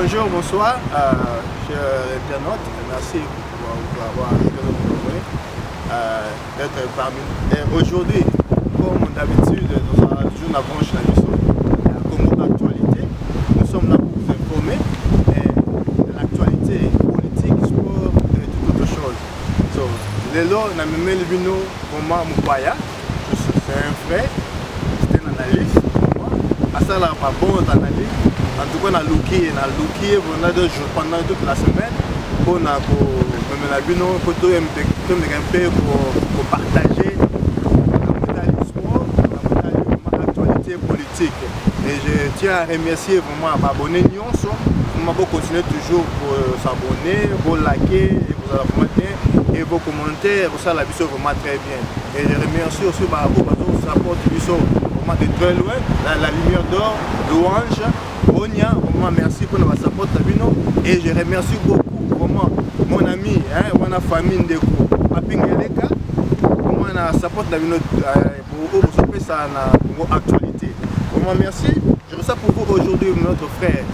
Bonjour, bonsoir, chers internautes. Merci pour avoir d'être parmi nous. Aujourd'hui, comme d'habitude, nous avons toujours la branche comme actualité. Nous sommes là pour vous informer de l'actualité politique, sport et toute autre chose. Lelo, na memeli bino Moma Mupaya, c'est un frère, c'est un analyste. Ça là pas bon analyse. En tout cas, on a looké pendant toute la semaine pour partager l'actualité politique. Et je tiens à remercier vraiment à m'abonner. On va continuer toujours pour s'abonner, pour liker, pour commenter et vos commentaires. Ça la vidéo vraiment très bien. Et je remercie aussi pour support vraiment de très loin, la lumière d'or, louange. Onia, vraiment merci pour notre support et je remercie beaucoup vraiment mon ami, ma famille de Apingeleka, comment on a support pour ça dans actualité. Vraiment merci. Je reçois pour vous aujourd'hui notre frère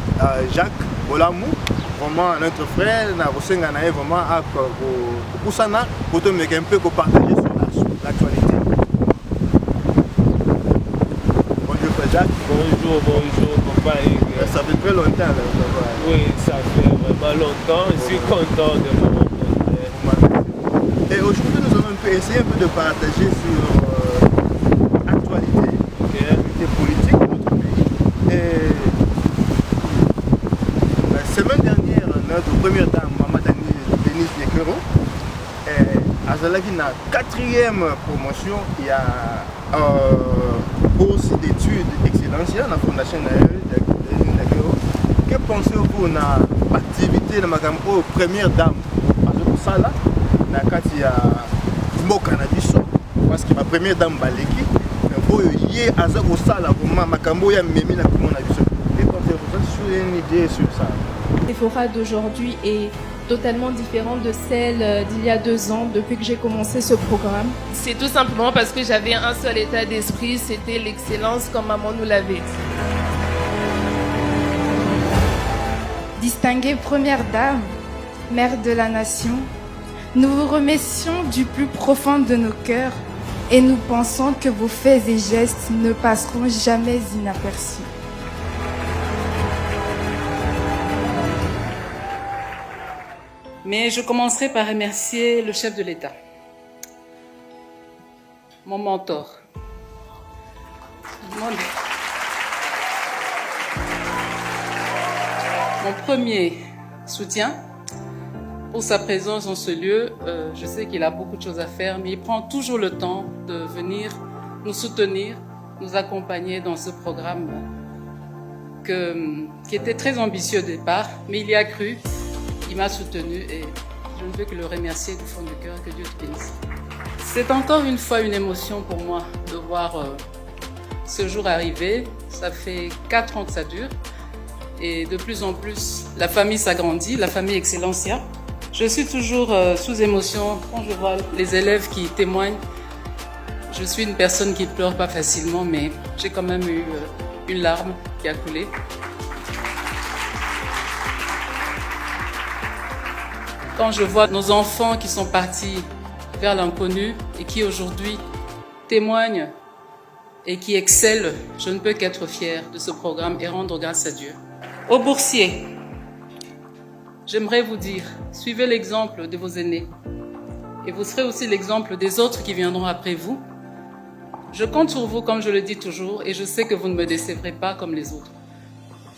Jacques Bolamou, vraiment notre frère, vraiment pour ça pour te mettre un peu pour partager sur l'actualité. Jacques. Bonjour, papa. Ça fait très longtemps là. Oui, ça fait vraiment longtemps. Je suis content de vous rencontrer. Et aujourd'hui, nous allons essayer un peu de partager sur l'actualité politique de notre pays. Et la semaine dernière, notre première dame, Maman Denise Nekero, a la 4e promotion. Il y a bourse d'études excellentielles dans la Fondation Nekero. Que pensez-vous de l'activité de ma première dame? Parce que ça là, il y a parce que ma première dame Baleki, il y a une idée sur ça. Les forats d'aujourd'hui est totalement différente de celle d'il y a 2 ans, depuis que j'ai commencé ce programme. C'est tout simplement parce que j'avais un seul état d'esprit, c'était l'excellence comme maman nous l'avait dit. Distinguée première dame, mère de la nation, nous vous remercions du plus profond de nos cœurs et nous pensons que vos faits et gestes ne passeront jamais inaperçus. Mais je commencerai par remercier le chef de l'État, mon mentor. Mon premier soutien pour sa présence en ce lieu. Je sais qu'il a beaucoup de choses à faire, mais il prend toujours le temps de venir nous soutenir, nous accompagner dans ce programme qui était très ambitieux au départ, mais il y a cru. Il m'a soutenu et je ne peux que le remercier du fond du cœur. Que Dieu te bénisse. C'est encore une fois une émotion pour moi de voir ce jour arriver. Ça fait 4 ans que ça dure et de plus en plus la famille s'agrandit, la famille Excellencia. Je suis toujours sous émotion quand je vois les élèves qui témoignent. Je suis une personne qui ne pleure pas facilement, mais j'ai quand même eu une larme qui a coulé. Quand je vois nos enfants qui sont partis vers l'inconnu et qui aujourd'hui témoignent et qui excellent, je ne peux qu'être fière de ce programme et rendre grâce à Dieu. Aux boursiers, j'aimerais vous dire, suivez l'exemple de vos aînés et vous serez aussi l'exemple des autres qui viendront après vous. Je compte sur vous comme je le dis toujours et je sais que vous ne me décevrez pas comme les autres.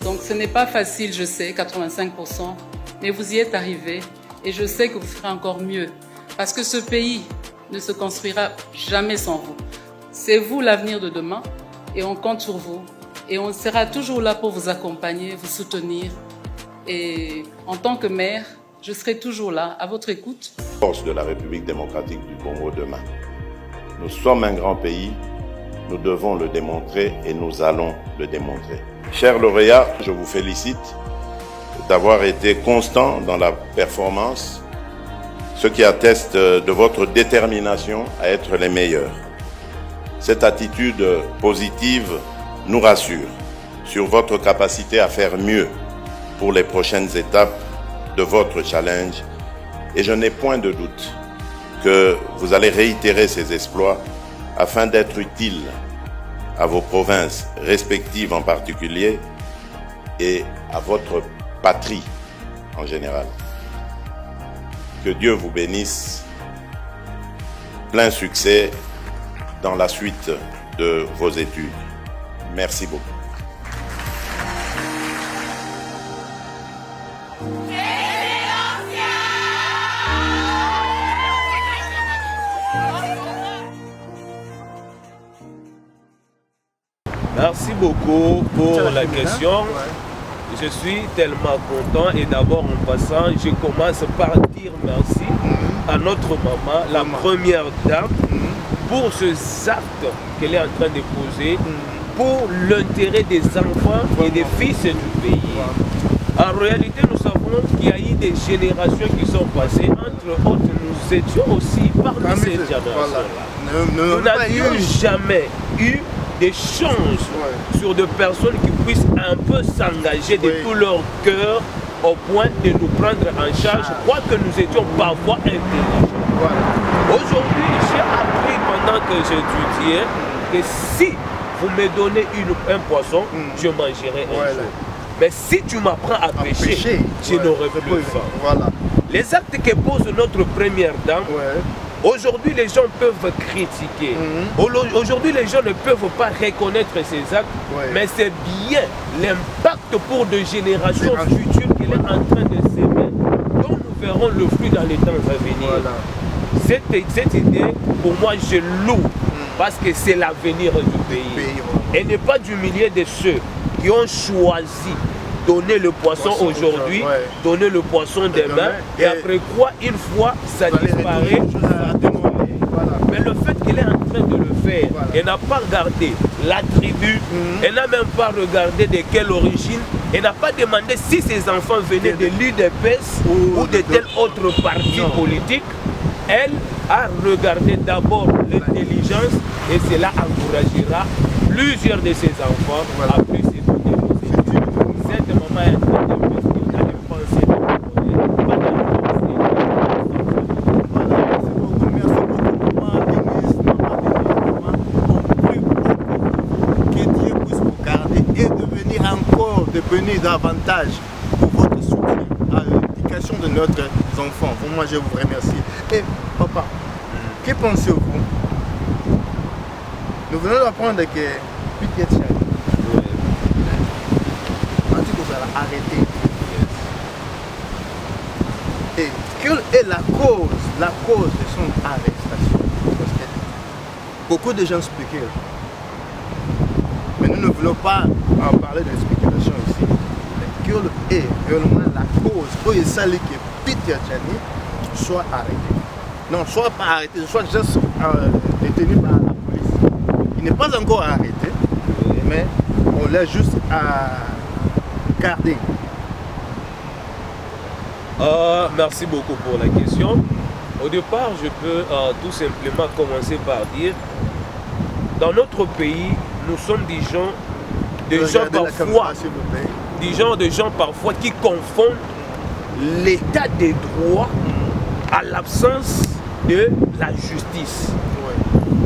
Donc ce n'est pas facile, je sais, 85%, mais vous y êtes arrivés. Et je sais que vous ferez encore mieux, parce que ce pays ne se construira jamais sans vous. C'est vous l'avenir de demain, et on compte sur vous. Et on sera toujours là pour vous accompagner, vous soutenir. Et en tant que mère, je serai toujours là, à votre écoute. Force de la République démocratique du Congo demain. Nous sommes un grand pays, nous devons le démontrer et nous allons le démontrer. Chers lauréats, je vous félicite d'avoir été constant dans la performance, ce qui atteste de votre détermination à être les meilleurs. Cette attitude positive nous rassure sur votre capacité à faire mieux pour les prochaines étapes de votre challenge et je n'ai point de doute que vous allez réitérer ces exploits afin d'être utile à vos provinces respectives en particulier et à votre patrie en général. Que Dieu vous bénisse. Plein succès dans la suite de vos études. Merci beaucoup. Merci beaucoup pour la question. Je suis tellement content et d'abord en passant, je commence par dire merci à notre maman, la première dame, pour ce acte qu'elle est en train de poser pour l'intérêt des enfants et des fils du pays. En réalité, nous savons qu'il y a eu des générations qui sont passées. Entre autres, nous étions aussi parmi ces générations-là. Nous n'avions jamais eu des chances sur des personnes qui puissent un peu s'engager de tout leur cœur au point de nous prendre en charge, quoique nous étions parfois intelligents. Aujourd'hui, j'ai appris pendant que j'étudiais que si vous me donnez un poisson, je mangerai un jour. Mais si tu m'apprends à pêcher, je n'aurai plus faim. Les actes que pose notre première dame, aujourd'hui les gens peuvent critiquer. Aujourd'hui les gens ne peuvent pas reconnaître ces actes, mais c'est bien l'impact pour de générations futures qu'elle est en train de s'aimer, dont nous verrons le fruit dans les temps à venir. Cette idée, pour moi, je loue, parce que c'est l'avenir du pays. Et n'est pas d'humilier de ceux qui ont choisi donner le poisson aujourd'hui, donner le poisson demain, et après quoi, une fois, ça disparaît. Mais le fait qu'elle est en train de le faire, elle n'a pas regardé la tribu, elle n'a même pas regardé de quelle origine, elle n'a pas demandé si ses enfants venaient de l'UDPS ou de tel autre parti politique. Elle a regardé d'abord l'intelligence et cela encouragera plusieurs de ses enfants à plus étudier. Cette maman est en train d'investir dans les pensées de la pas dans les pensées. Que Dieu puisse vous garder et devenir encore, devenir davantage pour votre soutien à l'éducation de notre enfant. Pour moi, je vous remercie. Et papa, que pensez-vous? Nous venons d'apprendre que Peter Tchani a dit que vous allez arrêter. Et quelle est la cause de son arrestation? Parce que beaucoup de gens spéculent. Mais nous ne voulons pas en parler de spéculation ici. Mais quelle est réellement la cause pour que Peter Tchani soit arrêté? Non, soit pas arrêté, soit juste détenu par la police. Il n'est pas encore arrêté, mais on l'a juste gardé. Merci beaucoup pour la question. Au départ, je peux tout simplement commencer par dire, dans notre pays, nous sommes des gens parfois qui confondent l'état des droits à l'absence de la justice.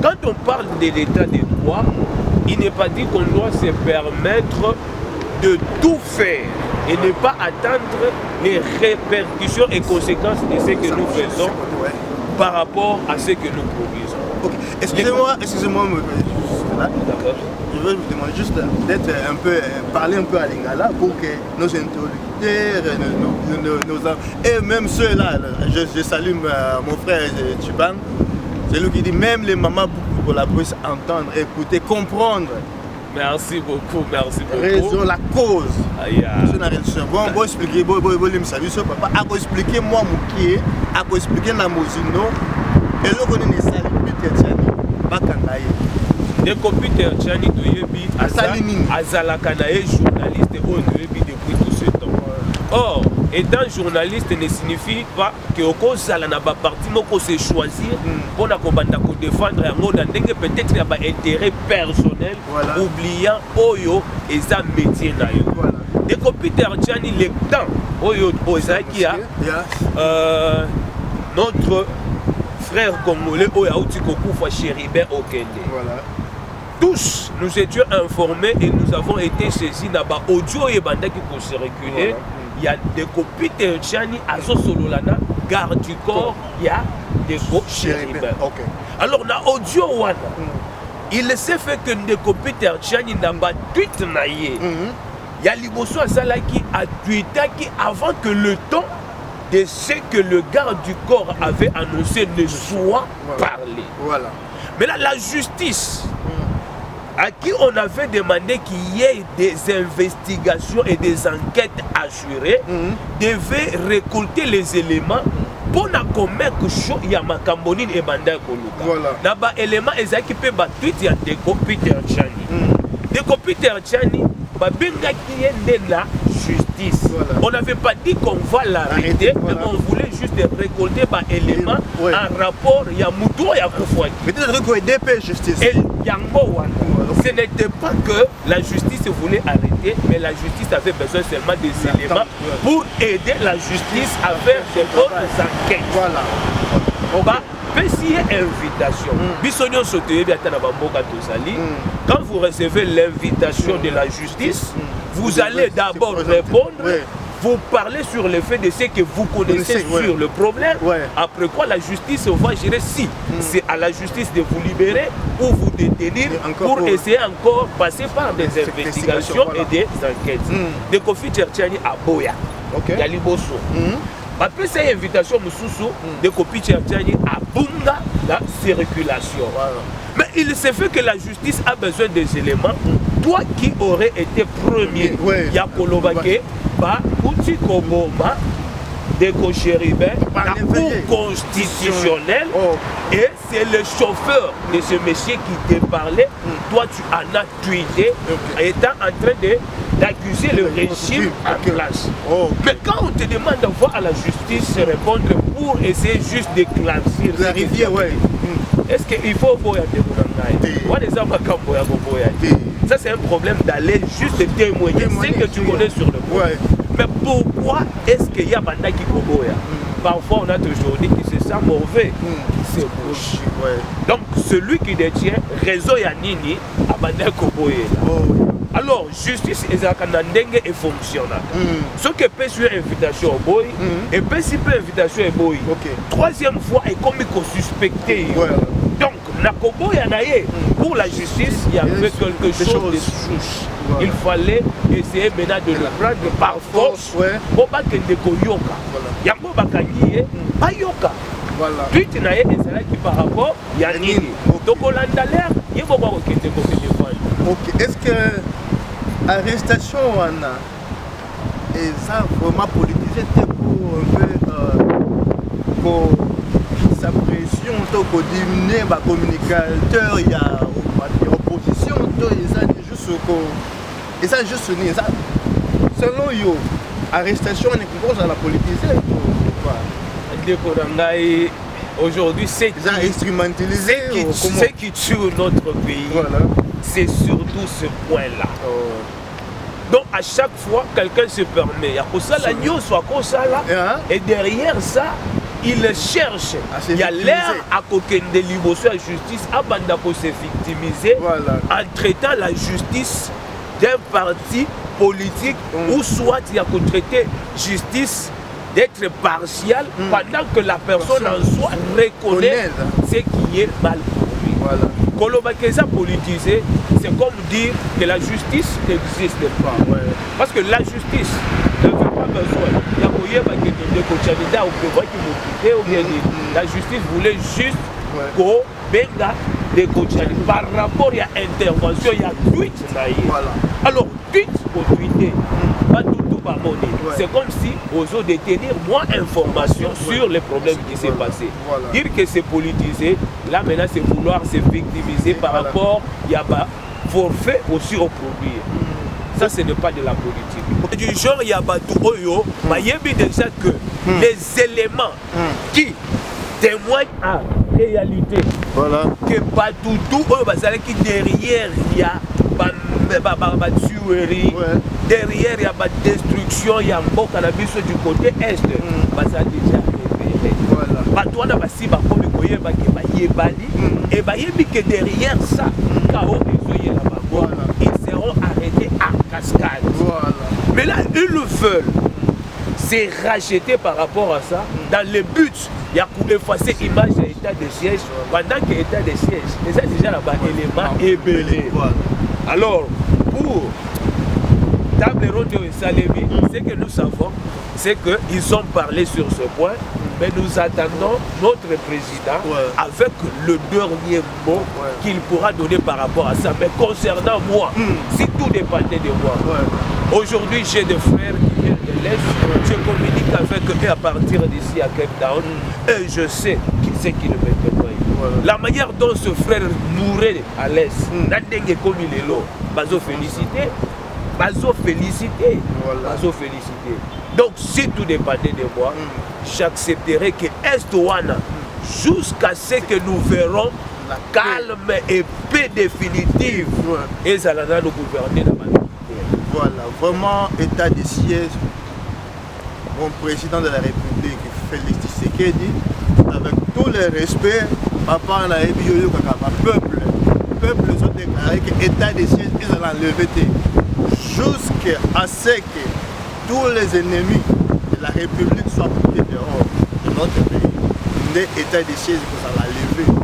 Quand on parle de l'état des droits, il n'est pas dit qu'on doit se permettre de tout faire et ne pas attendre les répercussions et conséquences de ce que nous faisons par rapport à ce que nous produisons. Okay. Excusez-moi, je veux vous demander juste d'être un peu, parler un peu à Lingala pour que nos interlocuteurs, et même ceux-là, je salue mon frère Tchibang, c'est lui qui dit même les mamans pour la puissent entendre, écouter, comprendre. Merci beaucoup, merci beaucoup. Raison, la cause. Bon, bon expliquer, bon papa, à expliquer moi Moukié, à expliquer na Mozino, et là on est salé Peter Tchani, Bakangaye. Dès que Peter Tchani doyebi, azalaka na journaliste oyebi depuis tout ce temps. Or, étant journaliste ne signifie pas que okozala na ba parti moko se choisir pour na kobanda ko défendre yango na ndenge peut-être ya ba intérêt personnel, oubliant oyo eza métier na yo. Ndeko Peter Tchani, le temps, Ozaki a notre frère congolais, Oyaouti Kokufa Chéribin Okende. Voilà. Tous, nous étions informés et nous avons été saisis dans l'audio et banda qui peut se reculer. Il y a Ndeko Peter Tchani, Azo Sololana, garde du corps, il y a Ndeko Chéribin. Alors, dans l'audio, il s'est fait que Ndeko Peter Tchani n'a pas tweet naïe. Il y a Liboso Asala qui a tweeté avant que le temps de ce que le garde du corps avait annoncé ne soit parlé. Voilà. Mais là, la justice, à qui on avait demandé qu'il y ait des investigations et des enquêtes assurées, devait récolter les éléments pour commettre chaud il y a Makambonine et Banda Koluka. Là-bas, éléments qui peuvent battre il y a Ndeko Peter Tchani. Ndeko Peter Tchani, Babenga qui est de la justice. On n'avait pas dit qu'on va l'arrêter, mais on voulait juste récolter des éléments en rapport. Il y a Moutou et Koufouaki. Mais tu as dit que DP justice. Ce n'était pas que la justice voulait arrêter, mais la justice avait besoin seulement des éléments pour aider la justice à faire de bonnes enquêtes. Voilà. On va payer invitation. Bisognon sauter bien à Bamboka Tosali. Quand vous recevez l'invitation de la justice, vous allez d'abord répondre. Vous parlez sur le fait de ce que vous connaissez sur le problème. Après quoi, la justice va gérer si c'est à la justice de vous libérer ou vous détenir pour essayer encore passer par des investigations et des enquêtes. Ndeko Peter Tchani à Boya, Yaliboso. Après cette invitation, Ndeko Peter Tchani à Bunga, la circulation. Mais il s'est fait que la justice a besoin des éléments. Toi qui aurais été premier, Yakolobake, Uti Koboma, Ndeko Chéribin, la Cour constitutionnelle, et c'est le chauffeur de ce monsieur qui te parlait. Toi, tu en as tweeté, étant en train d'accuser le régime en place. Mais quand on te demande d'avoir à la justice répondre pour essayer juste d'éclaircir la rivière, est-ce qu'il faut boya ça c'est un problème d'aller juste témoigner ce que tu connais sur le point. Mais pourquoi est-ce qu'il y a Banda qui Koboya? Parfois on a toujours dit qu'il se sent mauvais, qu'il se bouche. Donc celui qui détient réseau Yanini à Banda Koboya. Alors, justice est et fonctionnelle. Ce qui peut sur invitation au boy, et peut si peu invitation au boy. Troisième fois, et comme il est suspecté. Donc, pour la justice, il y avait quelque chose de souche. Il fallait essayer maintenant de le prendre par force pour pas que Ndeko Yoka. Yango Bakangi, pas Yoka. Puis tu n'as qui par rapport, il y a Nini. Donc, on a l'air, il y a beaucoup de choses. Est-ce que l'arrestation, et ça vraiment politisé pour un peu pour sa pression, pour diminuer les communicateurs, il y a opposition, et ça juste selon yo, arrestation on est cause à la politiser. Aujourd'hui, c'est instrumentalisé. Ce qui tue notre pays, c'est surtout ce point-là. Donc à chaque fois, quelqu'un se permet. Et derrière ça, il cherche. Il y a l'air à Kokende Liboso à justice, à Bandako se victimiser en traitant la justice d'un parti politique ou soit il y a qu'on traiter justice d'être partial pendant que la personne en soi reconnaît ce qui est mal pour lui. Kolobakeza politisé, c'est comme dire que la justice n'existe pas. Parce que la justice n'avait pas besoin. La justice voulait juste qu'on benga des coachani. Par rapport à l'intervention, il y a tweet. Alors, tweet au tweeter. Pas tout. C'est comme si aux autres détenir moins d'informations sur les problèmes qui s'est passé. Dire que c'est politisé, là maintenant c'est vouloir se victimiser par rapport à un forfait aussi au produit. Ça ce n'est pas de la politique. Du genre il y a tout oyo, il y a déjà que les éléments qui témoignent à réalité que pas tout qui derrière il y a tuerie, derrière il y a la destruction, il y a un bon cannabis du côté est, ça a déjà repéré. Voilà. Et que derrière ça, ils seront arrêtés en cascade. Voilà. Mais là, ils le veulent. C'est racheté par rapport à ça, dans le but, il y a pour effacer l'image de l'état de siège, pendant que l'état de siège, et ça déjà là-bas, élément ébellé. Alors, pour table ronde de Salemi, ce que nous savons, c'est qu'ils ont parlé sur ce point, mais nous attendons notre président avec le dernier mot qu'il pourra donner par rapport à ça. Mais concernant moi, si tout dépendait de moi, aujourd'hui j'ai des frères qui viennent de l'Est, je communique avec eux à partir d'ici à Cape Town et je sais qui c'est qui le met de moi. La manière dont ce frère mourait à l'Est, comme il est là, bazo félicité. Donc si tout dépendait de moi, j'accepterais que Est-Ouana, jusqu'à ce que nous verrons la calme et paix définitive, et ça va nous gouverner dans ma vie. Voilà, vraiment état de siège. Mon président de la République, Félix Tshisekedi, avec tout le respect, papa on a eu peuple ont déclaré que l'état de siège, ils allaient enlever jusqu'à ce que tous les ennemis de la République soient portés dehors de notre pays. L'état de siège, vous allez enlever.